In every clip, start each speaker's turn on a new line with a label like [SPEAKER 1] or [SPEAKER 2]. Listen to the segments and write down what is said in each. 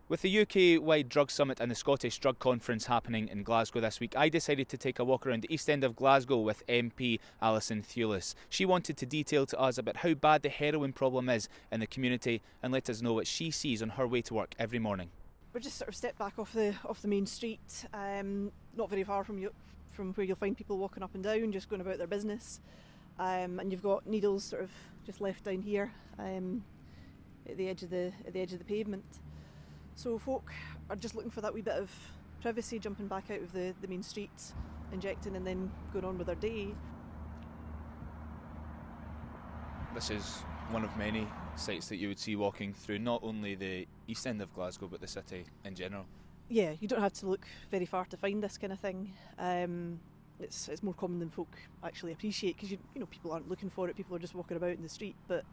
[SPEAKER 1] With the UK-wide drug summit and the Scottish Drug Conference happening in Glasgow this week, I decided to take a walk around the east end of Glasgow with MP Alison Thewliss. She wanted to detail to us about how bad the heroin problem is in the community and let us know what she sees on her way to work every morning.
[SPEAKER 2] We're just sort of stepped back off the main street, not very far from where you'll find people walking up and down, just going about their business. And you've got needles sort of just left down here at the edge of the pavement. So folk are just looking for that wee bit of privacy, jumping back out of the main street, injecting and then going on with their day.
[SPEAKER 1] This is one of many sites that you would see walking through not only the east end of Glasgow but the city in general.
[SPEAKER 2] Yeah, you don't have to look very far to find this kind of thing. It's more common than folk actually appreciate, because you know people aren't looking for it, people are just walking about in the street, but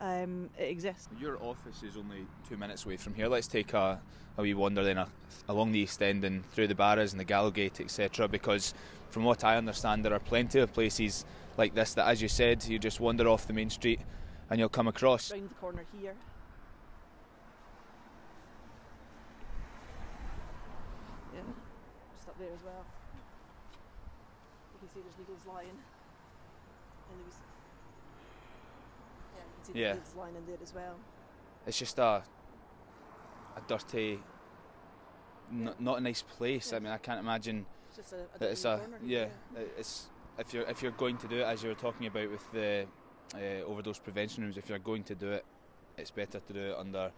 [SPEAKER 2] it exists.
[SPEAKER 1] Your office is only 2 minutes away from here. Let's take a wee wander then along the East End and through the Barras and the Gallowgate, etc. Because from what I understand, there are plenty of places like this that, as you said, you just wander off the main street and you'll come across.
[SPEAKER 2] Round the corner here. Yeah, just up there as well. You can see there's needles lying.
[SPEAKER 1] Yeah,
[SPEAKER 2] needles lying in there as well.
[SPEAKER 1] It's just a dirty, not a nice place. I mean, I can't imagine.
[SPEAKER 2] It's just a corner.
[SPEAKER 1] Yeah. It's if you're going to do it, as you were talking about with the overdose prevention rooms, if you're going to do it, it's better to do it under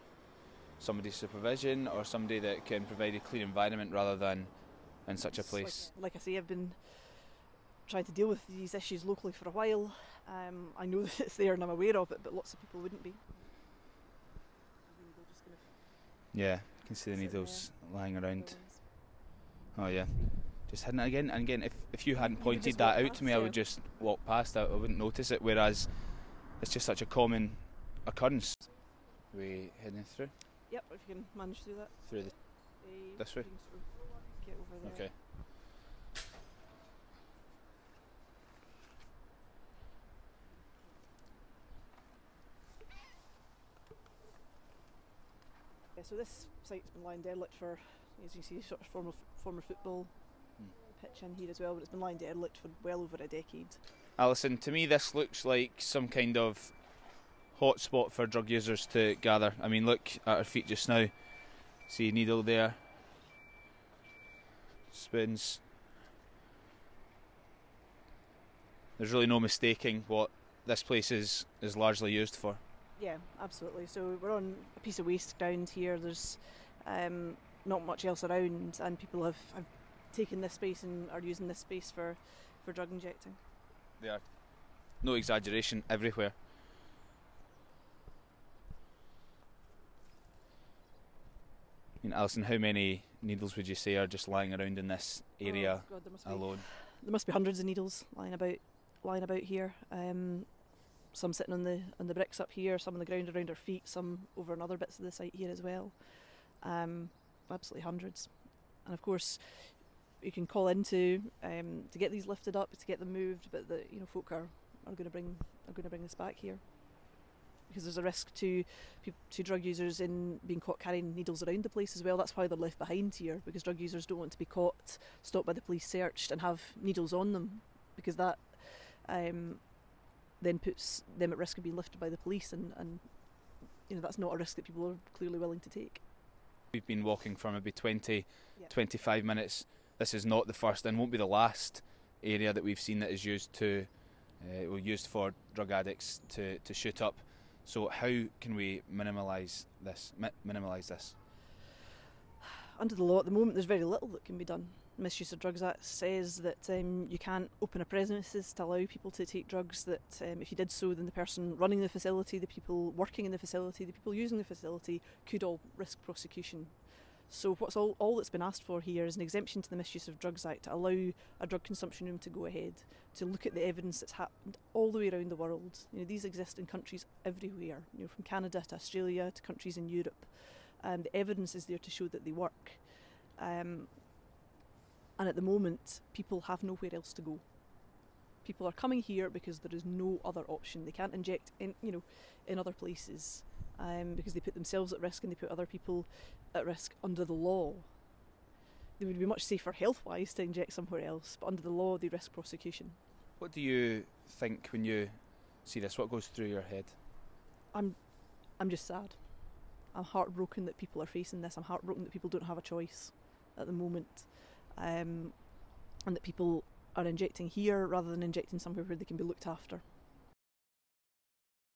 [SPEAKER 1] somebody's supervision or somebody that can provide a clean environment rather than in such a place.
[SPEAKER 2] Like I say, I've been trying to deal with these issues locally for a while. I know that it's there and I'm aware of it, but lots of people wouldn't be.
[SPEAKER 1] Yeah, you can see the needles lying around. Oh yeah, just hidden it again and again. If you hadn't pointed that out to me, I would just walk past it. I wouldn't notice it. Whereas it's just such a common occurrence. Are we heading through?
[SPEAKER 2] Yep, if you can manage to do that.
[SPEAKER 1] Through this way.
[SPEAKER 2] Get over there.
[SPEAKER 1] Okay.
[SPEAKER 2] So this site's been lying derelict for, as you see, sort of former football pitch in here as well, but it's been lying derelict for well over a decade.
[SPEAKER 1] Alison, to me this looks like some kind of hotspot for drug users to gather. I mean, look at our feet just now. See a needle there. Spoons. There's really no mistaking what this place is largely used for.
[SPEAKER 2] Yeah, absolutely. So we're on a piece of waste ground here. There's not much else around, and people have taken this space and are using this space for drug injecting.
[SPEAKER 1] They are. No exaggeration, everywhere. I mean, Alison, how many needles would you say are just lying around in this area alone?
[SPEAKER 2] There must be hundreds of needles lying about here. Some sitting on the bricks up here, some on the ground around our feet, some over on other bits of the site here as well. Absolutely hundreds. And of course, you can call into to get these lifted up, to get them moved, but folk are going to bring this back here because there's a risk to drug users in being caught carrying needles around the place as well. That's why they're left behind here, because drug users don't want to be caught, stopped by the police, searched, and have needles on them, because that then puts them at risk of being lifted by the police, and that's not a risk that people are clearly willing to take.
[SPEAKER 1] We've been walking for maybe 25 minutes. This is not the first and won't be the last area that we've seen that is used for drug addicts to shoot up. So how can we minimalise this?
[SPEAKER 2] Under the law at the moment, there's very little that can be done. The Misuse of Drugs Act says that you can't open a premises to allow people to take drugs, that if you did so, then the person running the facility, the people working in the facility, the people using the facility could all risk prosecution. So what's all that's been asked for here is an exemption to the Misuse of Drugs Act to allow a drug consumption room to go ahead, to look at the evidence that's happened all the way around the world. These exist in countries everywhere, from Canada to Australia to countries in Europe. The evidence is there to show that they work. And at the moment, people have nowhere else to go. People are coming here because there is no other option. They can't inject in other places. because they put themselves at risk and they put other people at risk under the law. They would be much safer health-wise to inject somewhere else, but under the law they risk prosecution.
[SPEAKER 1] What do you think when you see this? What goes through your head?
[SPEAKER 2] I'm just sad. I'm heartbroken that people are facing this. I'm heartbroken that people don't have a choice at the moment, and that people are injecting here rather than injecting somewhere where they can be looked after.